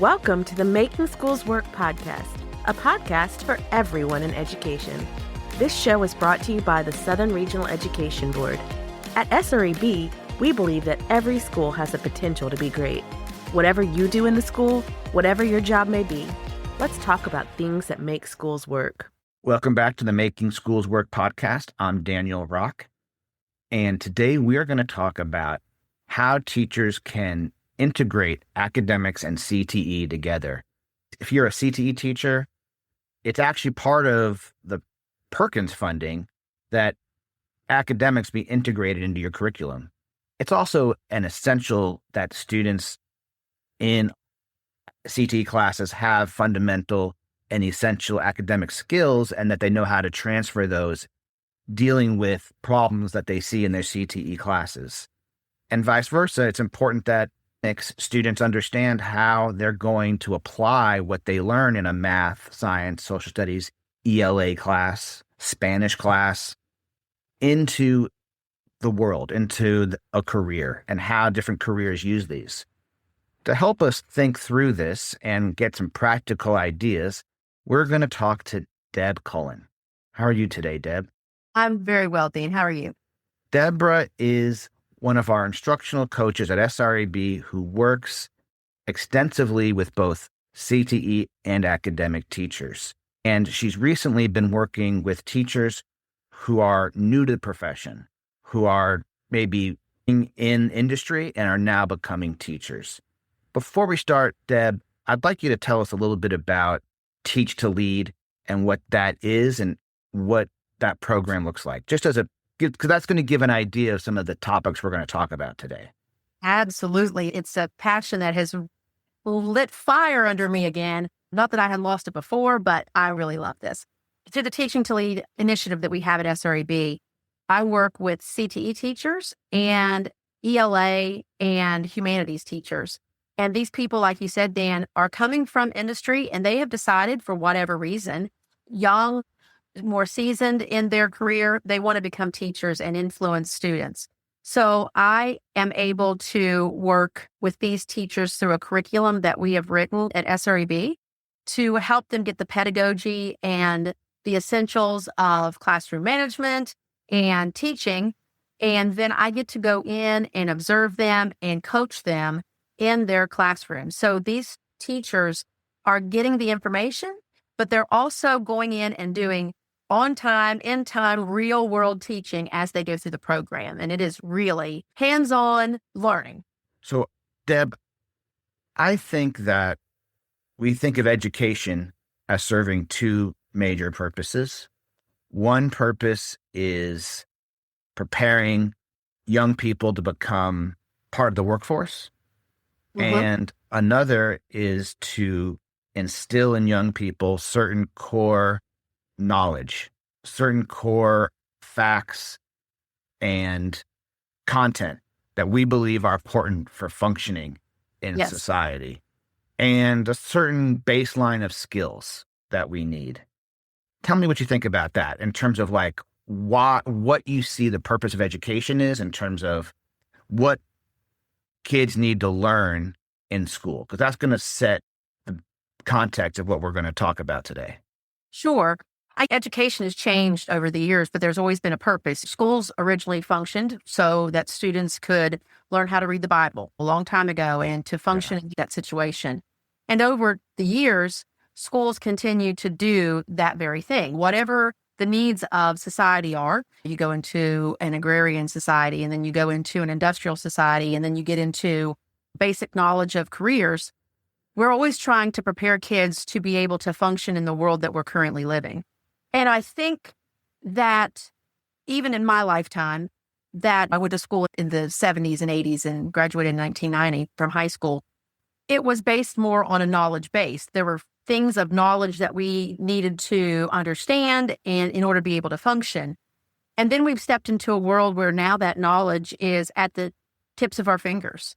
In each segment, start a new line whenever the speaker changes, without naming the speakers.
Welcome to the Making Schools Work podcast, a podcast for everyone in education. This show is brought to you by the Southern Regional Education Board. At SREB, we believe that every school has the potential to be great. Whatever you do in the school, whatever your job may be, let's talk about things that make schools work.
Welcome back to the Making Schools Work podcast. I'm Daniel Rock, and today we are going to talk about how teachers can integrate academics and CTE together. If you're a CTE teacher, it's actually part of the Perkins funding that academics be integrated into your curriculum. It's also an essential that students in CTE classes have fundamental and essential academic skills and that they know how to transfer those dealing with problems that they see in their CTE classes. And vice versa, it's important that students understand how they're going to apply what they learn in a math, science, social studies, ELA class, Spanish class, into the world, into a career, and how different careers use these. To help us think through this and get some practical ideas, we're going to talk to Deb Cullen. How are you today, Deb?
I'm very well, Dean. How are you?
Deborah is one of our instructional coaches at SREB who works extensively with both CTE and academic teachers. And she's recently been working with teachers who are new to the profession, who are maybe in industry and are now becoming teachers. Before we start, Deb, I'd like you to tell us a little bit about Teach to Lead and what that is and what that program looks like, just as because that's going to give an idea of some of the topics we're going to talk about today.
Absolutely. It's a passion that has lit fire under me again. Not that I had lost it before, but I really love this. Through the Teaching to Lead initiative that we have at SREB, I work with CTE teachers and ELA and humanities teachers. And these people, like you said, Dan, are coming from industry and they have decided for whatever reason, young, more seasoned in their career, they want to become teachers and influence students. So I am able to work with these teachers through a curriculum that we have written at SREB to help them get the pedagogy and the essentials of classroom management and teaching. And then I get to go in and observe them and coach them in their classroom. So these teachers are getting the information, but they're also going in and doing on time, in time, real world teaching as they go through the program. And it is really hands-on learning.
So, Deb, I think that we think of education as serving two major purposes. One purpose is preparing young people to become part of the workforce. Mm-hmm. And another is to instill in young people certain core knowledge, certain core facts and content that we believe are important for functioning in society, and a certain baseline of skills that we need. Tell me what you think about that in terms of like what you see the purpose of education is in terms of what kids need to learn in school, because that's going to set the context of what we're going to talk about today.
Sure. Education has changed over the years, but there's always been a purpose. Schools originally functioned so that students could learn how to read the Bible a long time ago and to function in that situation. And over the years, schools continue to do that very thing. Whatever the needs of society are, you go into an agrarian society, and then you go into an industrial society, and then you get into basic knowledge of careers. We're always trying to prepare kids to be able to function in the world that we're currently living. And I think that even in my lifetime, that I went to school in the 70s and 80s and graduated in 1990 from high school, it was based more on a knowledge base. There were things of knowledge that we needed to understand and in order to be able to function. And then we've stepped into a world where now that knowledge is at the tips of our fingers.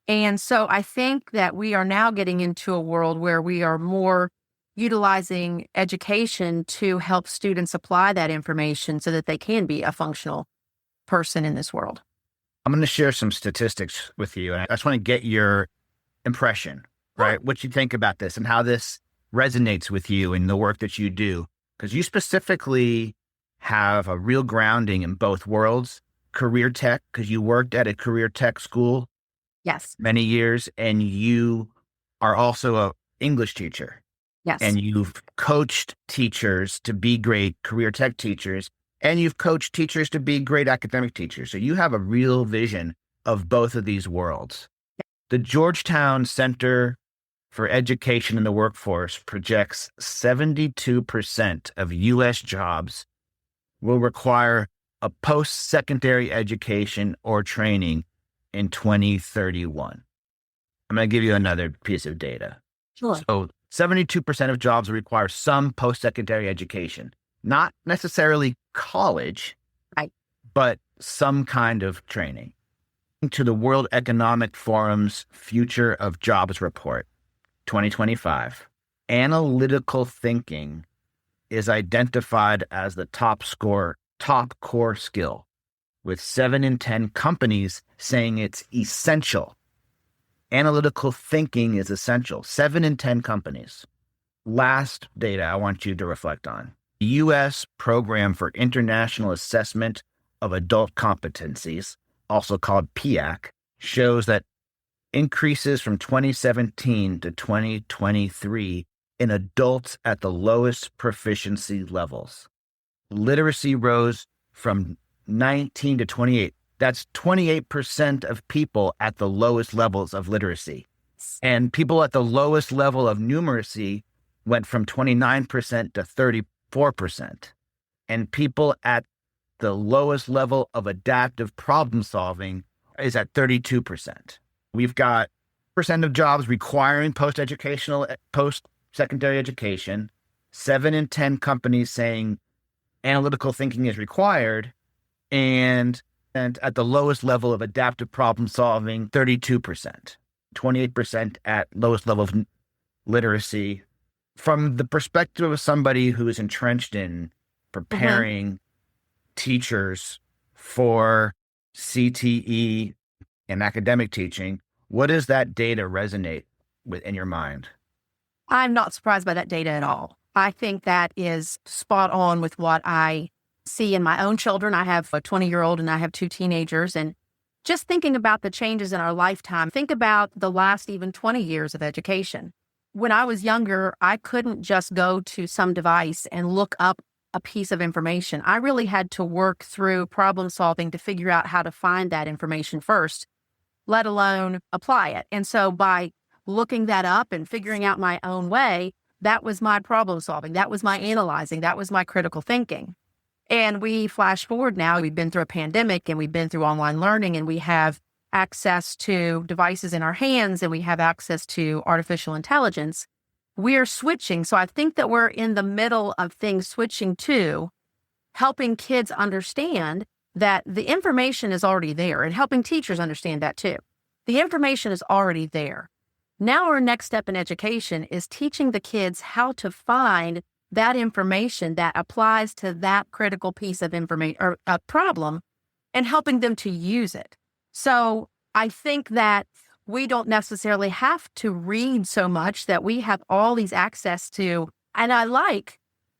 And so I think that we are now getting into a world where we are more utilizing education to help students apply that information so that they can be a functional person in this world.
I'm going to share some statistics with you. And I just want to get your impression. right? What you think about this and how this resonates with you in the work that you do. Because you specifically have a real grounding in both worlds, career tech, because you worked at a career tech school
Yes.
many years, and you are also a English teacher.
Yes.
And you've coached teachers to be great career tech teachers, and you've coached teachers to be great academic teachers. So you have a real vision of both of these worlds. The Georgetown Center for Education in the Workforce projects 72% of U.S. jobs will require a post-secondary education or training in 2031. I'm going to give you another piece of data.
Sure.
So 72% of jobs require some post-secondary education, not necessarily college,
right,
but some kind of training. To the World Economic Forum's Future of Jobs Report, 2025, analytical thinking is identified as the top core skill, with 7 in 10 companies saying it's essential. Analytical thinking is essential. 7 in 10 companies. Last data I want you to reflect on. The U.S. Program for International Assessment of Adult Competencies, also called PIAC, shows that increases from 2017 to 2023 in adults at the lowest proficiency levels. Literacy rose from 19 to 28. That's 28% of people at the lowest levels of literacy. And people at the lowest level of numeracy went from 29% to 34%. And people at the lowest level of adaptive problem solving is at 32%. We've got percent of jobs requiring post-secondary education, 7 in 10 companies saying analytical thinking is required, and at the lowest level of adaptive problem solving, 32%, 28% at lowest level of literacy. From the perspective of somebody who is entrenched in preparing teachers for CTE and academic teaching, what does that data resonate with in your mind?
I'm not surprised by that data at all. I think that is spot on with what I see in my own children. I have a 20-year-old and I have 2 teenagers. And just thinking about the changes in our lifetime, think about the last even 20 years of education. When I was younger, I couldn't just go to some device and look up a piece of information. I really had to work through problem solving to figure out how to find that information first, let alone apply it. And so by looking that up and figuring out my own way, that was my problem solving. That was my analyzing. That was my critical thinking. And we flash forward now, we've been through a pandemic and we've been through online learning and we have access to devices in our hands and we have access to artificial intelligence. We're switching. So I think that we're in the middle of things switching to helping kids understand that the information is already there and helping teachers understand that too. The information is already there. Now our next step in education is teaching the kids how to find that information that applies to that critical piece of information or a problem and helping them to use it. So I think that we don't necessarily have to read so much, that we have all these access to, and I like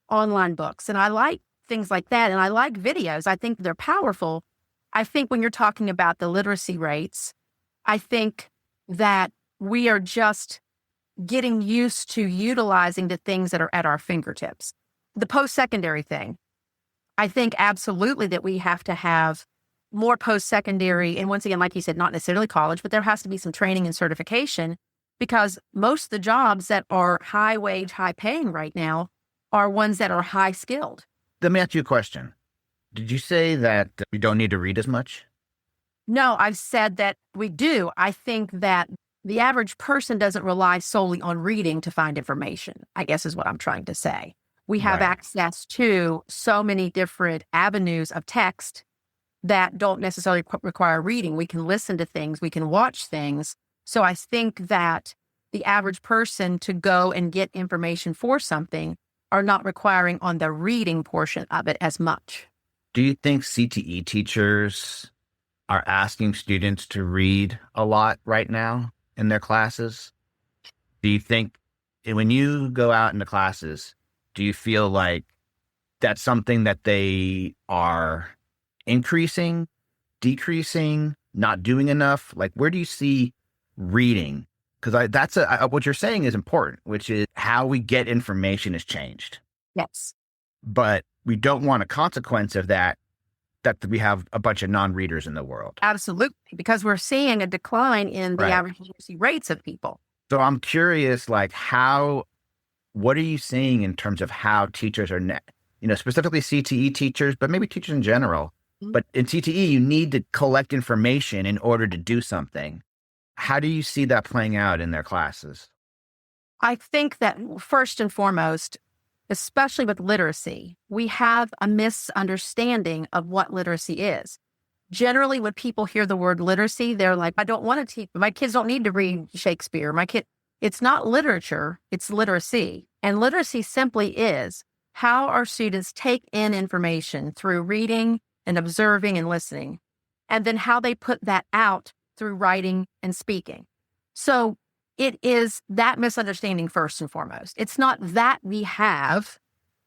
online books and I like things like that. And I like videos. I think they're powerful. I think when you're talking about the literacy rates, I think that we are just getting used to utilizing the things that are at our fingertips. The post-secondary thing, I think absolutely that we have to have more post-secondary. And once again, like you said, not necessarily college, but there has to be some training and certification because most of the jobs that are high wage, high paying right now are ones that are high skilled.
Let me ask you a question. Did you say that you don't need to read as much?
No, I've said that we do. I think that the average person doesn't rely solely on reading to find information, I guess is what I'm trying to say. We have access to so many different avenues of text that don't necessarily require reading. We can listen to things, we can watch things. So I think that the average person to go and get information for something are not requiring on the reading portion of it as much.
Do you think CTE teachers are asking students to read a lot right now in their classes? Do you think when you go out into classes, do you feel like that's something that they are increasing, decreasing, not doing enough? Like, where do you see reading? Because what you're saying is important, which is how we get information has changed.
Yes.
But we don't want a consequence of that we have a bunch of non-readers in the world.
Absolutely, because we're seeing a decline in the
Right.
average literacy rates of people.
So I'm curious, like, what are you seeing in terms of how teachers are, specifically CTE teachers, but maybe teachers in general.
Mhm.
But in CTE, you need to collect information in order to do something. How do you see that playing out in their classes?
I think that first and foremost, especially with literacy, we have a misunderstanding of what literacy is. Generally, when people hear the word literacy, they're like, I don't want to teach, my kids don't need to read Shakespeare. It's not literature, it's literacy. And literacy simply is how our students take in information through reading and observing and listening, and then how they put that out through writing and speaking. So it is that misunderstanding first and foremost. It's not that we have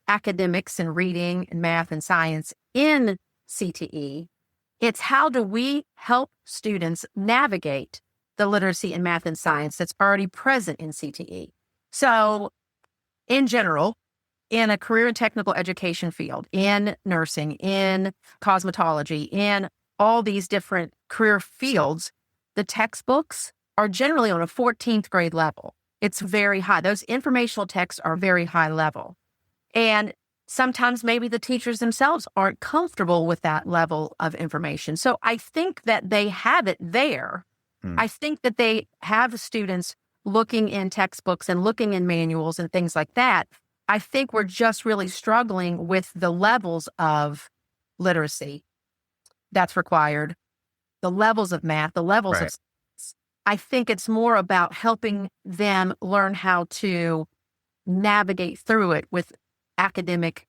academics and reading and math and science in CTE. It's how do we help students navigate the literacy in math and science that's already present in CTE. So in general, in a career and technical education field, in nursing, in cosmetology, in all these different career fields, the textbooks are generally on a 14th grade level. It's very high. Those informational texts are very high level. And sometimes maybe the teachers themselves aren't comfortable with that level of information. So I think that they have it there. I think that they have students looking in textbooks and looking in manuals and things like that. I think we're just really struggling with the levels of literacy that's required, the levels of math, the levels of science. I think it's more about helping them learn how to navigate through it with academic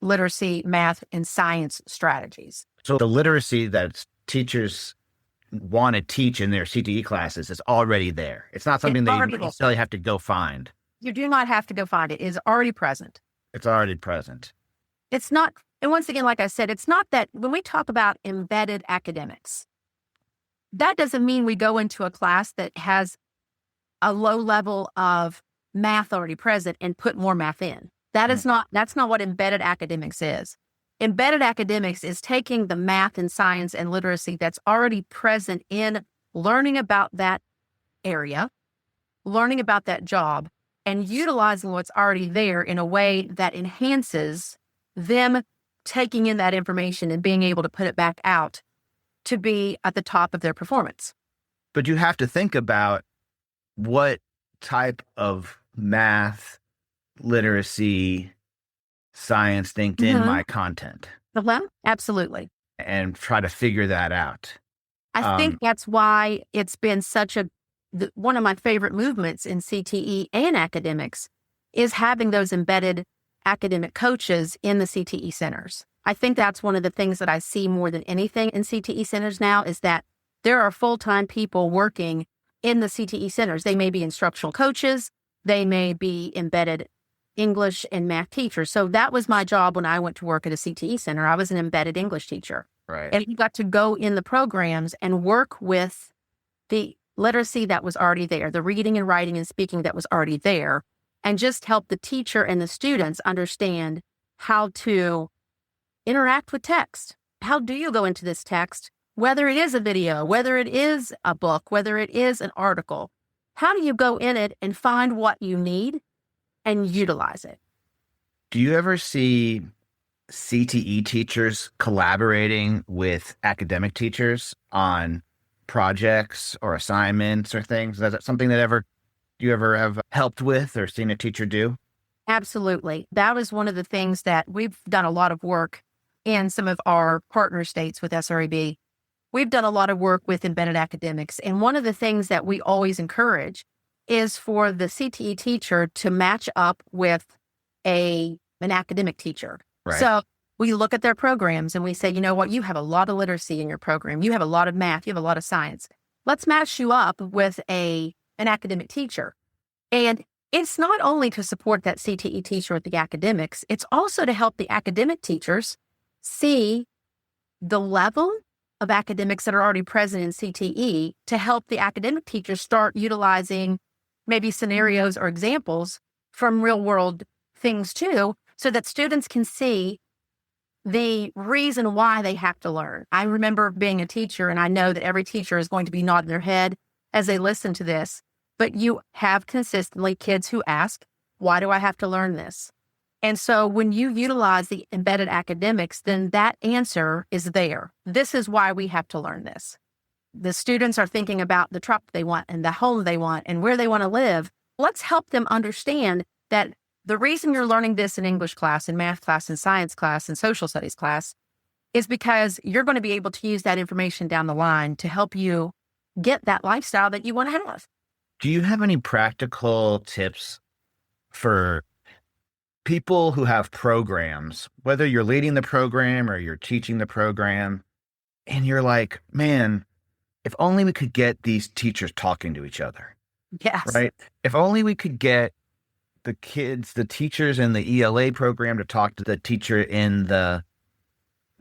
literacy, math, and science strategies.
So the literacy that teachers want to teach in their CTE classes is already there. It's not something they necessarily have to go find.
You do not have to go find it. It is already present.
It's already present.
It's not, and once again, like I said, it's not that when we talk about embedded academics, that doesn't mean we go into a class that has a low level of math already present and put more math in. That's not what embedded academics is. Embedded academics is taking the math and science and literacy that's already present in learning about that area, learning about that job, and utilizing what's already there in a way that enhances them taking in that information and being able to put it back out to be at the top of their performance.
But you have to think about what type of math, literacy, science think in my content.
Absolutely.
And try to figure that out.
I think that's why it's been such one of my favorite movements in CTE and academics is having those embedded academic coaches in the CTE centers. I think that's one of the things that I see more than anything in CTE centers now is that there are full-time people working in the CTE centers. They may be instructional coaches. They may be embedded English and math teachers. So that was my job when I went to work at a CTE center. I was an embedded English teacher.
Right.
And you got to go in the programs and work with the literacy that was already there, the reading and writing and speaking that was already there, and just help the teacher and the students understand how to interact with text. How do you go into this text, whether it is a video, whether it is a book, whether it is an article? How do you go in it and find what you need and utilize it?
Do you ever see CTE teachers collaborating with academic teachers on projects or assignments or things? Is that something that you ever have helped with or seen a teacher do?
Absolutely. That is one of the things that we've done a lot of work in some of our partner states with SREB. We've done a lot of work with embedded academics. And one of the things that we always encourage is for the CTE teacher to match up with an academic teacher.
Right.
So we look at their programs and we say, you know what, you have a lot of literacy in your program. You have a lot of math. You have a lot of science. Let's match you up with an academic teacher. And it's not only to support that CTE teacher with the academics, it's also to help the academic teachers see the level of academics that are already present in CTE to help the academic teachers start utilizing maybe scenarios or examples from real world things too, so that students can see the reason why they have to learn. I remember being a teacher, and I know that every teacher is going to be nodding their head as they listen to this, but you have consistently kids who ask, why do I have to learn this? And so when you utilize the embedded academics, then that answer is there. This is why we have to learn this. The students are thinking about the truck they want and the home they want and where they want to live. Let's help them understand that the reason you're learning this in English class, in math class, in science class, in social studies class is because you're going to be able to use that information down the line to help you get that lifestyle that you want to have.
Do you have any practical tips for people who have programs, whether you're leading the program or you're teaching the program, and you're like, man, if only we could get these teachers talking to each other,
Yes.
right? If only we could get the kids, the teachers in the ELA program to talk to the teacher in the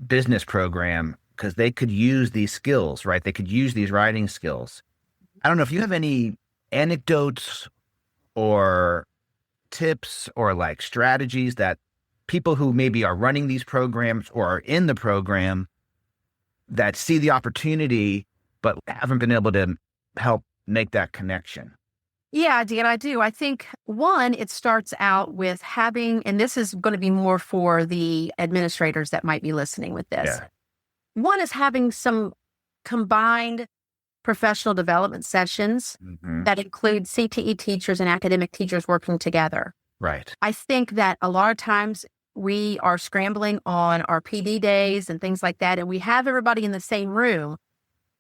business program, because they could use these skills, right? They could use these writing skills. I don't know if you have any anecdotes or tips or like strategies that people who maybe are running these programs or are in the program that see the opportunity but haven't been able to help make that connection.
Yeah, Dan, I do. I think one, it starts out with having, and this is going to be more for the administrators that might be listening with this.
Yeah.
One is having some combined professional development sessions that include CTE teachers and academic teachers working together.
Right.
I think that a lot of times we are scrambling on our PD days and things like that, and we have everybody in the same room.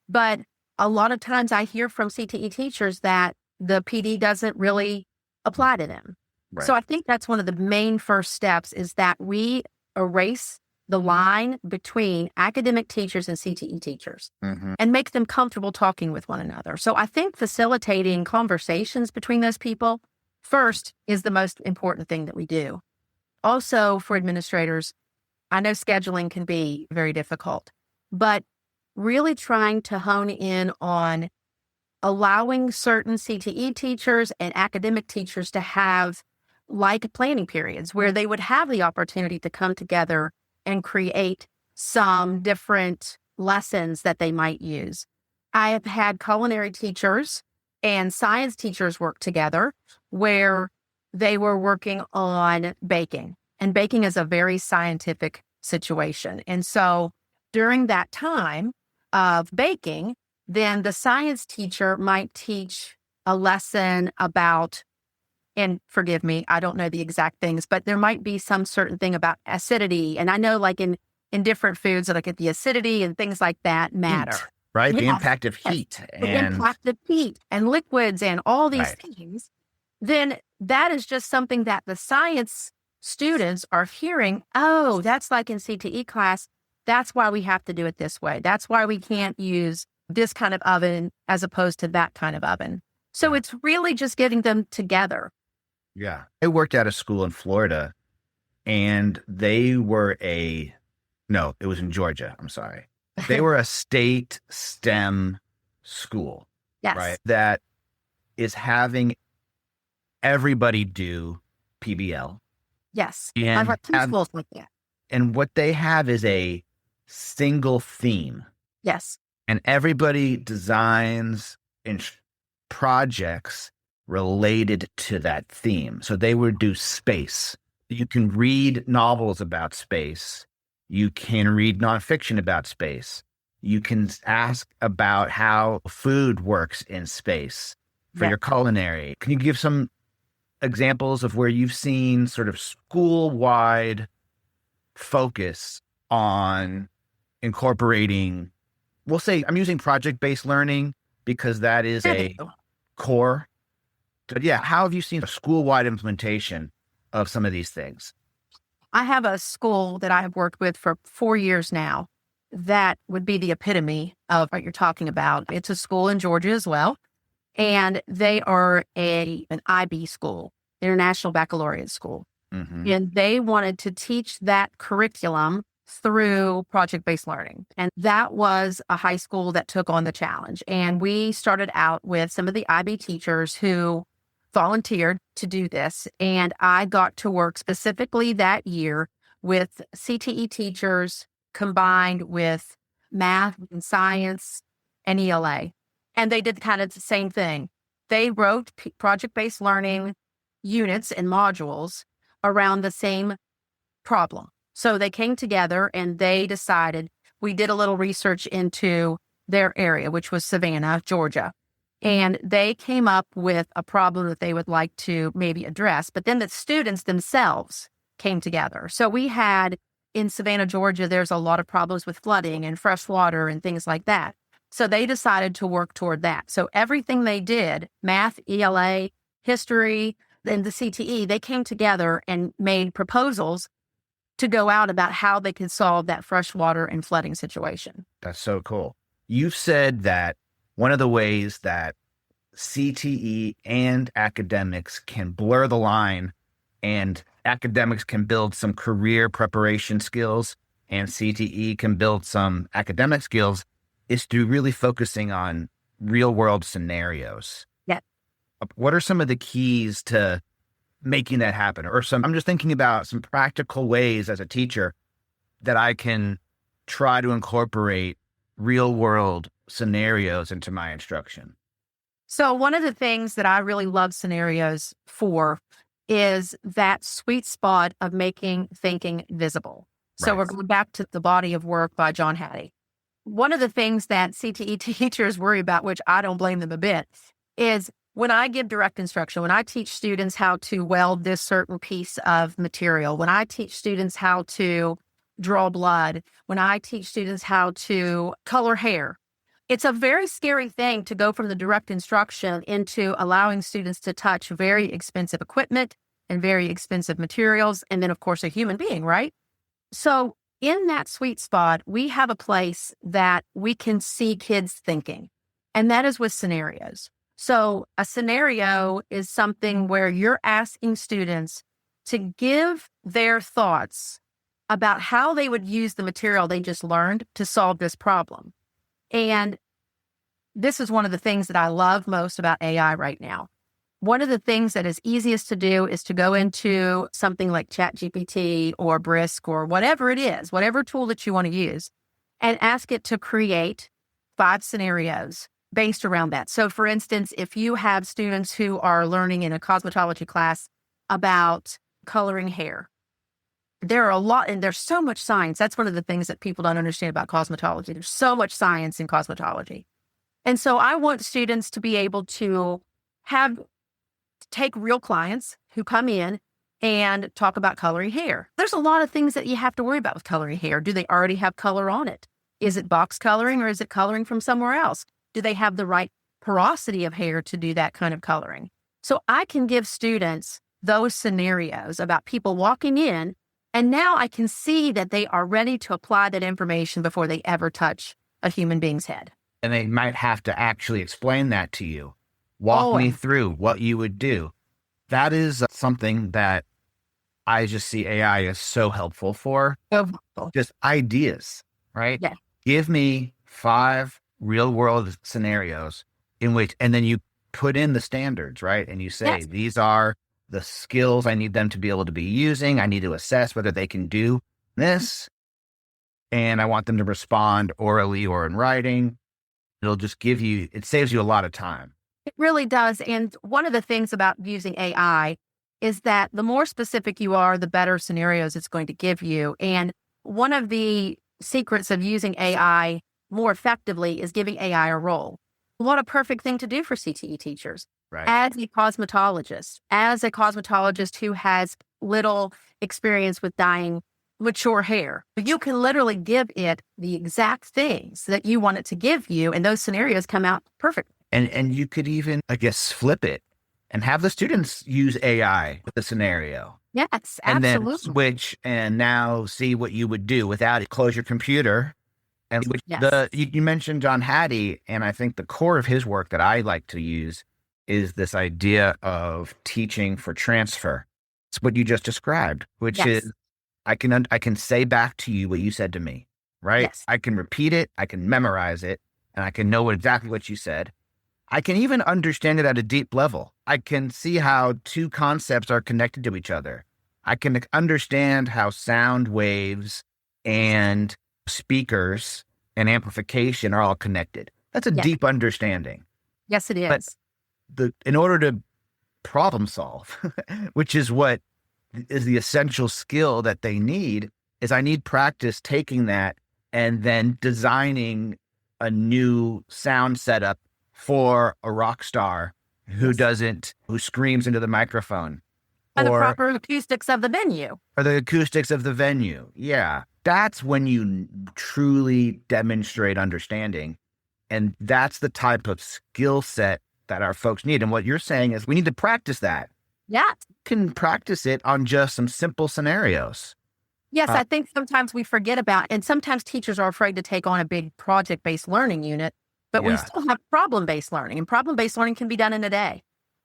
But a lot of times I hear from CTE teachers that the PD doesn't really apply to them.
Right.
So I think that's one of the main first steps is that we erase the line between academic teachers and CTE teachers and make them comfortable talking with one another. So I think facilitating conversations between those people first is the most important thing that we do. Also for administrators, I know scheduling can be very difficult, but really trying to hone in on allowing certain CTE teachers and academic teachers to have like planning periods where they would have the opportunity to come together and create some different lessons that they might use. I have had culinary teachers and science teachers work together where they were working on baking. And baking is a very scientific situation. And so during that time of baking, then the science teacher might teach a lesson about, and forgive me, I don't know the exact things, but there might be some certain thing about acidity. And I know like in different foods, like at the acidity and things like that matter.
Heat, right?
Yes.
The impact of heat.
The impact of heat and liquids and all these things. Then that is just something that the science students are hearing. Oh, that's like in CTE class. That's why we have to do it this way. That's why we can't use this kind of oven as opposed to that kind of oven. So it's really just getting them together.
Yeah. I worked at a school in Florida and they were it was in Georgia. I'm sorry. They were a state STEM school.
Yes.
Right. That is having everybody do PBL.
Yes.
And
I've got two schools like that.
And what they have is a single theme.
Yes.
And everybody designs projects related to that theme. So they would do space. You can read novels about space. You can read nonfiction about space. You can ask about how food works in space for your culinary. Can you give some examples of where you've seen sort of school-wide focus on incorporating, we'll say, I'm using project-based learning because that is a core. But yeah, how have you seen a school-wide implementation of some of these things?
I have a school that I have worked with for 4 years now that would be the epitome of what you're talking about. It's a school in Georgia as well. And they are an IB school, International Baccalaureate School.
Mm-hmm.
And they wanted to teach that curriculum through project-based learning. And that was a high school that took on the challenge. And we started out with some of the IB teachers who volunteered to do this. And I got to work specifically that year with CTE teachers combined with math and science and ELA. And they did kind of the same thing. They wrote project-based learning units and modules around the same problem. So they came together and they decided, we did a little research into their area, which was Savannah, Georgia. And they came up with a problem that they would like to maybe address. But then the students themselves came together. So we had in Savannah, Georgia, there's a lot of problems with flooding and fresh water and things like that. So they decided to work toward that. So everything they did, math, ELA, history, and the CTE, they came together and made proposals to go out about how they could solve that freshwater and flooding situation.
That's so cool. You've said that one of the ways that CTE and academics can blur the line, and academics can build some career preparation skills and CTE can build some academic skills, is through really focusing on real world scenarios.
Yeah.
What are some of the keys to making that happen? I'm just thinking about some practical ways as a teacher that I can try to incorporate real world scenarios into my instruction.
So one of the things that I really love scenarios for is that sweet spot of making thinking visible. So
Right.
we're going back to the body of work by John Hattie. One of the things that CTE teachers worry about, which I don't blame them a bit, is when I give direct instruction, when I teach students how to weld this certain piece of material, when I teach students how to draw blood, when I teach students how to color hair, it's a very scary thing to go from the direct instruction into allowing students to touch very expensive equipment and very expensive materials, and then, of course, a human being, right? So in that sweet spot, we have a place that we can see kids thinking, and that is with scenarios. So a scenario is something where you're asking students to give their thoughts about how they would use the material they just learned to solve this problem. And this is one of the things that I love most about AI right now. One of the things that is easiest to do is to go into something like ChatGPT or Brisk or whatever it is, whatever tool that you want to use, and ask it to create 5 scenarios based around that. So for instance, if you have students who are learning in a cosmetology class about coloring hair, there are a lot, and there's so much science. That's one of the things that people don't understand about cosmetology. There's so much science in cosmetology. And so I want students to be able to take real clients who come in and talk about coloring hair. There's a lot of things that you have to worry about with coloring hair. Do they already have color on it? Is it box coloring or is it coloring from somewhere else? Do they have the right porosity of hair to do that kind of coloring? So I can give students those scenarios about people walking in, and now I can see that they are ready to apply that information before they ever touch a human being's head.
And they might have to actually explain that to you. Walk me through what you would do. That is something that I just see AI as so helpful for. Just ideas, right?
Yeah.
Give me 5 real world scenarios in which, and then you put in the standards, right? And you say,
Yes.
These are the skills I need them to be able to be using. I need to assess whether they can do this. And I want them to respond orally or in writing. It saves you a lot of time.
It really does. And one of the things about using AI is that the more specific you are, the better scenarios it's going to give you. And one of the secrets of using AI more effectively is giving AI a role. What a perfect thing to do for CTE teachers.
Right.
As a cosmetologist who has little experience with dyeing mature hair, you can literally give it the exact things that you want it to give you, and those scenarios come out perfect.
And you could even, I guess, flip it and have the students use AI with the scenario.
Yes,
And
absolutely.
then switch and now see what you would do without it. Close your computer And
Yes.
you mentioned John Hattie, and I think the core of his work that I like to use is this idea of teaching for transfer. It's what you just described, which
Yes.
is I can say back to you what you said to me, right?
Yes.
I can repeat it, I can memorize it, and I can know exactly what you said. I can even understand it at a deep level. I can see how two concepts are connected to each other. I can understand how sound waves and speakers and amplification are all connected. That's a
Yes.
deep understanding.
Yes, it
But
is.
in order to problem solve, which is what is the essential skill that they need, is I need practice taking that and then designing a new sound setup for a rock star who
Yes.
who screams into the microphone,
And the
or
proper acoustics of the venue.
the acoustics of the venue. Yeah. That's when you truly demonstrate understanding. And that's the type of skill set that our folks need. And what you're saying is we need to practice that.
Yeah.
Can practice it on just some simple scenarios.
Yes,
Uh,
I think sometimes we forget about, and sometimes teachers are afraid to take on a big project-based learning unit, but we
yeah,
still have problem-based learning, and problem-based learning can be done in a day.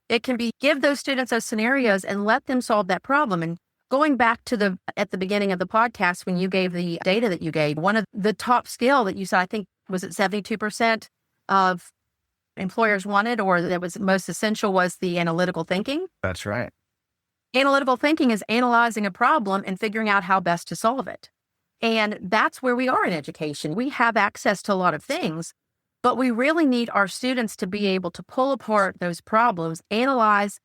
It can be give those students those scenarios and let them solve that problem. And going back to at the beginning of the podcast, when you gave the data that you gave, one of the top skill that you said, I think, was it 72% of employers wanted, or that was most essential, was the analytical thinking.
that's right.
Analytical thinking is analyzing a problem and figuring out how best to solve it. And that's where we are in education. We have access to a lot of things, but we really need our students to be able to pull apart those problems, analyze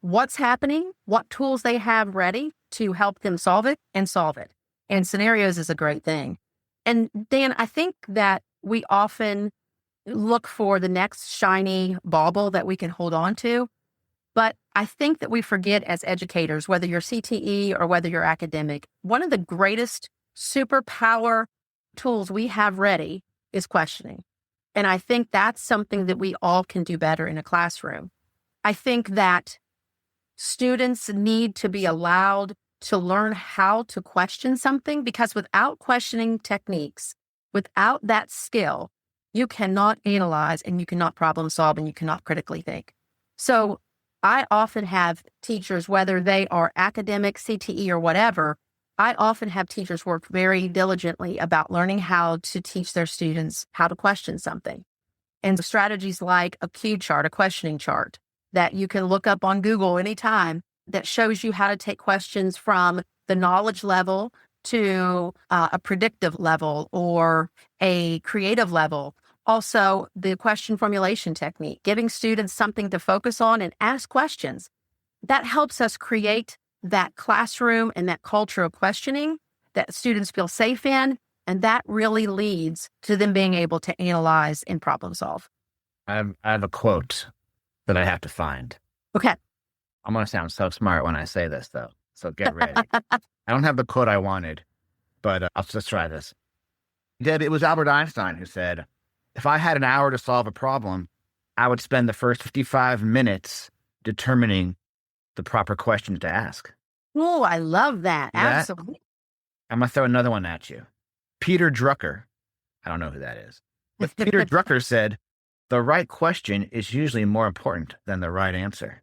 what's happening, what tools they have ready to help them solve it, and solve it. And scenarios is a great thing. And Dan, I think that we often look for the next shiny bauble that we can hold on to. But I think that we forget as educators, whether you're CTE or whether you're academic, one of the greatest superpower tools we have ready is questioning. And I think that's something that we all can do better in a classroom. I think that students need to be allowed to learn how to question something, because without questioning techniques, without that skill, you cannot analyze and you cannot problem solve and you cannot critically think. So I often have teachers, whether they are academic, CTE, or whatever, I often have teachers work very diligently about learning how to teach their students how to question something. And strategies like a cue chart, a questioning chart that you can look up on Google anytime, that shows you how to take questions from the knowledge level to a predictive level or a creative level. Also, the question formulation technique, giving students something to focus on and ask questions. That helps us create that classroom and that culture of questioning that students feel safe in. And that really leads to them being able to analyze and problem solve.
I have a quote that I have to find.
Okay.
I'm going to sound so smart when I say this, though. So get ready. I don't have the quote I wanted, but I'll just try this. Deb, it was Albert Einstein who said, if I had an hour to solve a problem, I would spend the first 55 minutes determining the proper questions to ask.
Oh, I love that.
See that?
Absolutely.
I'm going to throw another one at you. Peter Drucker, I don't know who that is, but Peter Drucker said, the right question is usually more important than the right answer.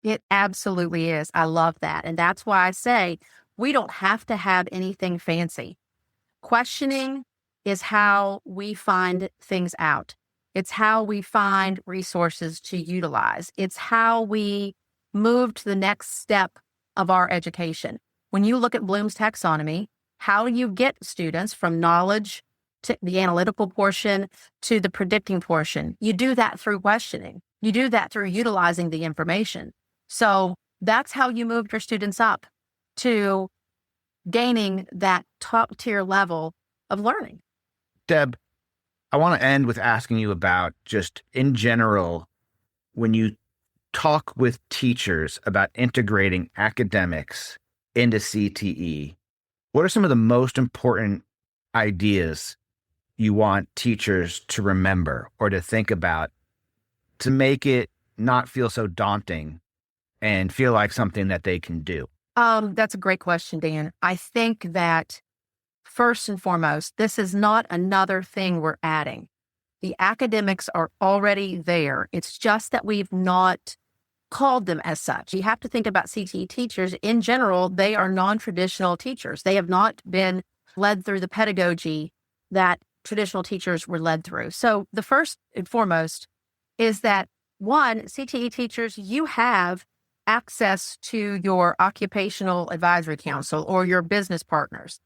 It absolutely is. I love that. And that's why I say we don't have to have anything fancy. Questioning is how we find things out. It's how we find resources to utilize. It's how we move to the next step of our education. When you look at Bloom's taxonomy, how do you get students from knowledge to the analytical portion to the predicting portion? You do that through questioning. You do that through utilizing the information. So that's how you move your students up to gaining that top tier level of learning.
Deb, I want to end with asking you about just in general, when you talk with teachers about integrating academics into CTE, what are some of the most important ideas you want teachers to remember or to think about to make it not feel so daunting and feel like something that they can do?
That's a great question, Dan. I think that first and foremost, this is not another thing we're adding. The academics are already there. It's just that we've not called them as such. You have to think about CTE teachers in general. They are non-traditional teachers. They have not been led through the pedagogy that traditional teachers were led through. So the first and foremost is that, one, CTE teachers, you have access to your occupational advisory council or your business partners.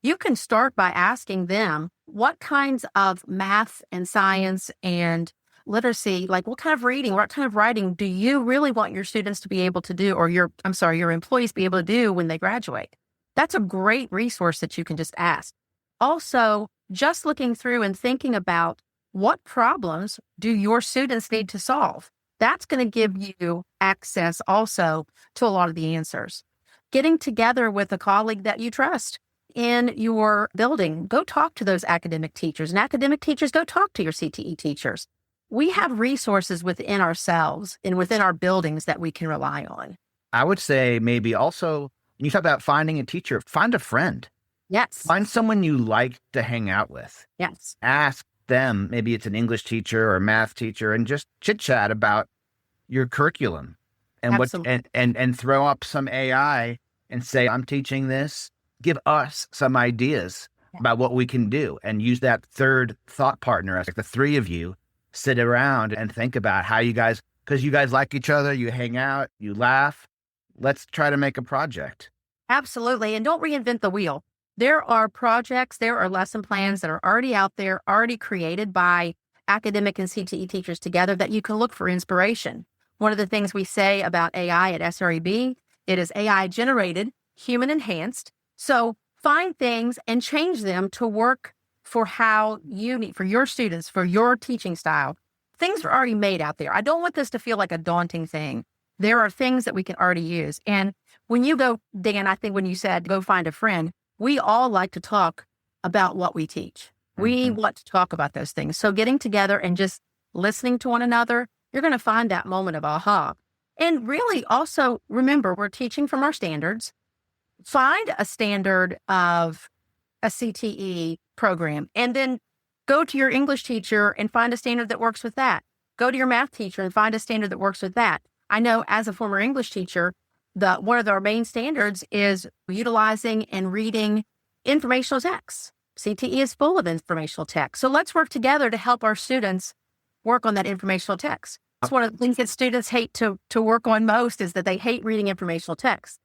You can start by asking them what kinds of math and science and literacy, like what kind of reading, what kind of writing do you really want your students to be able to do, or your employees be able to do when they graduate? That's a great resource that you can just ask. Also, just looking through and thinking about what problems do your students need to solve? That's going to give you access also to a lot of the answers. Getting together with a colleague that you trust in your building, go talk to those academic teachers, and academic teachers, go talk to your CTE teachers. We have resources within ourselves and within our buildings that we can rely on.
I would say maybe also, when you talk about finding a teacher, find a friend.
Yes.
Find someone you like to hang out with.
Yes.
Ask them, maybe it's an English teacher or a math teacher, and just chit chat about your curriculum and and throw up some AI and say, I'm teaching this. Give us some ideas about what we can do, and use that third thought partner as like the three of you sit around and think about how you guys, because you guys like each other, you hang out, you laugh. Let's try to make a project.
Absolutely. And don't reinvent the wheel. There are projects, there are lesson plans that are already out there, already created by academic and CTE teachers together that you can look for inspiration. One of the things we say about AI at SREB, it is AI generated, human enhanced. So find things and change them to work for how you need, for your students, for your teaching style. Things are already made out there. I don't want this to feel like a daunting thing. There are things that we can already use. And when you go, Dan, I think when you said go find a friend, we all like to talk about what we teach. We want to talk about those things. So getting together and just listening to one another, you're going to find that moment of aha. And really also remember, we're teaching from our standards. Find a standard of a CTE program, and then go to your English teacher and find a standard that works with that. Go to your math teacher and find a standard that works with that. I know as a former English teacher, one of our main standards is utilizing and reading informational texts. CTE is full of informational text. So let's work together to help our students work on that informational text. It's one of the things that students hate to work on most, is that they hate reading informational text.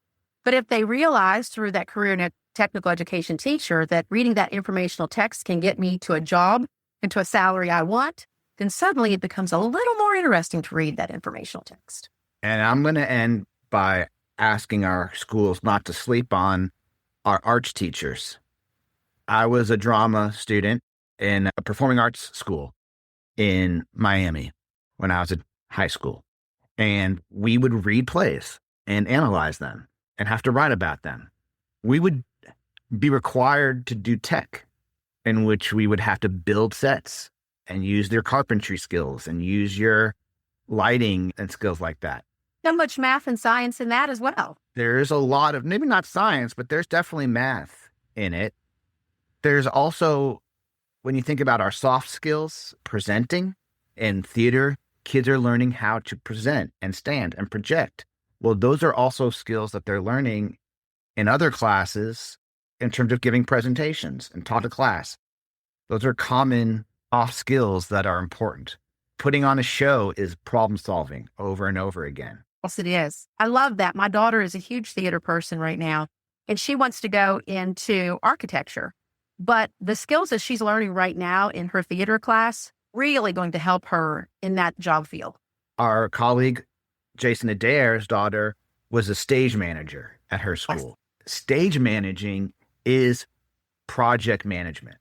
But if they realize through that career and technical education teacher that reading that informational text can get me to a job and to a salary I want, then suddenly it becomes a little more interesting to read that informational text.
And I'm going to end by asking our schools not to sleep on our arts teachers. I was a drama student in a performing arts school in Miami when I was in high school. And we would read plays and analyze them and have to write about them. We would be required to do tech, in which we would have to build sets and use their carpentry skills and use your lighting and skills like that.
So much math and science in that as well.
There's a lot of, maybe not science, but there's definitely math in it. There's also, when you think about our soft skills, presenting in theater, kids are learning how to present and stand and project. Well, those are also skills that they're learning in other classes in terms of giving presentations and taught a class. Those are common off skills that are important. Putting on a show is problem solving over and over again.
Yes, it is. I love that. My daughter is a huge theater person right now, and she wants to go into architecture. But the skills that she's learning right now in her theater class really going to help her in that job field.
Our colleague, Jason Adair's daughter, was a stage manager at her school. Yes. Stage managing is project management.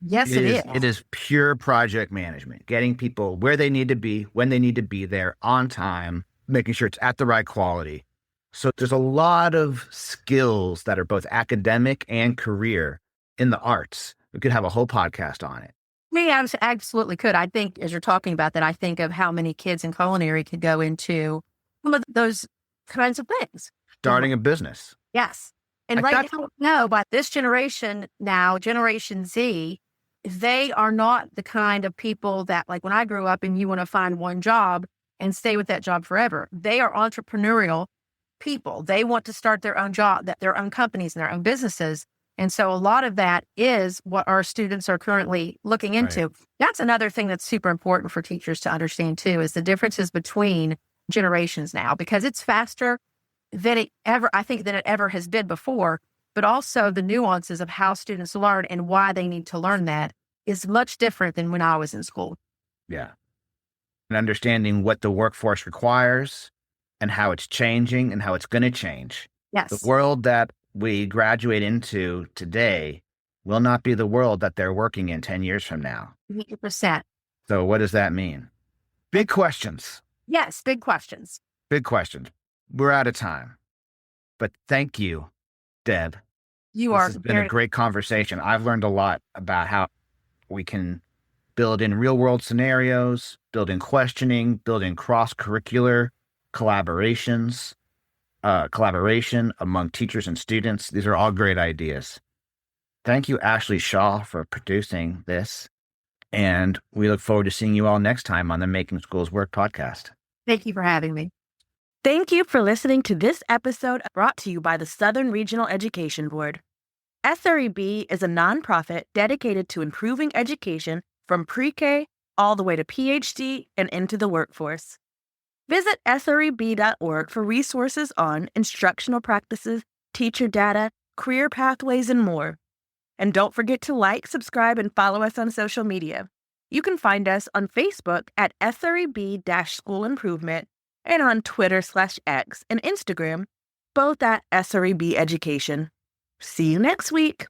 Yes, it is.
It is pure project management, getting people where they need to be, when they need to be there, on time, making sure it's at the right quality. So there's a lot of skills that are both academic and career in the arts. We could have a whole podcast on it.
We absolutely could. I think as you're talking about that, I think of how many kids in culinary could go into some of those kinds of things.
Starting a business.
Yes. And right now, no, but this generation now, Generation Z, they are not the kind of people that, like when I grew up and you want to find one job and stay with that job forever. They are entrepreneurial people. They want to start their own job, their own companies and their own businesses. And so a lot of that is what our students are currently looking into. Right. That's another thing that's super important for teachers to understand too, is the differences between generations now, because it's faster than it ever has been before, but also the nuances of how students learn and why they need to learn that is much different than when I was in school.
Yeah. And understanding what the workforce requires and how it's changing and how it's going to change.
Yes.
The world that we graduate into today will not be the world that they're working in 10 years from now.
100%.
So what does that mean? Big questions.
Yes, big questions.
Big questions. We're out of time. But thank you, Deb.
This
has been a great conversation. I've learned a lot about how we can build in real-world scenarios, build in questioning, build in cross-curricular collaboration among teachers and students. These are all great ideas. Thank you, Ashley Shaw, for producing this. And we look forward to seeing you all next time on the Making Schools Work podcast.
Thank you for having me.
Thank you for listening to this episode brought to you by the Southern Regional Education Board. SREB is a nonprofit dedicated to improving education from pre-K all the way to PhD and into the workforce. Visit sreb.org for resources on instructional practices, teacher data, career pathways, and more. And don't forget to like, subscribe, and follow us on social media. You can find us on Facebook at SREB-School Improvement and on Twitter/X and Instagram, both at SREB Education. See you next week.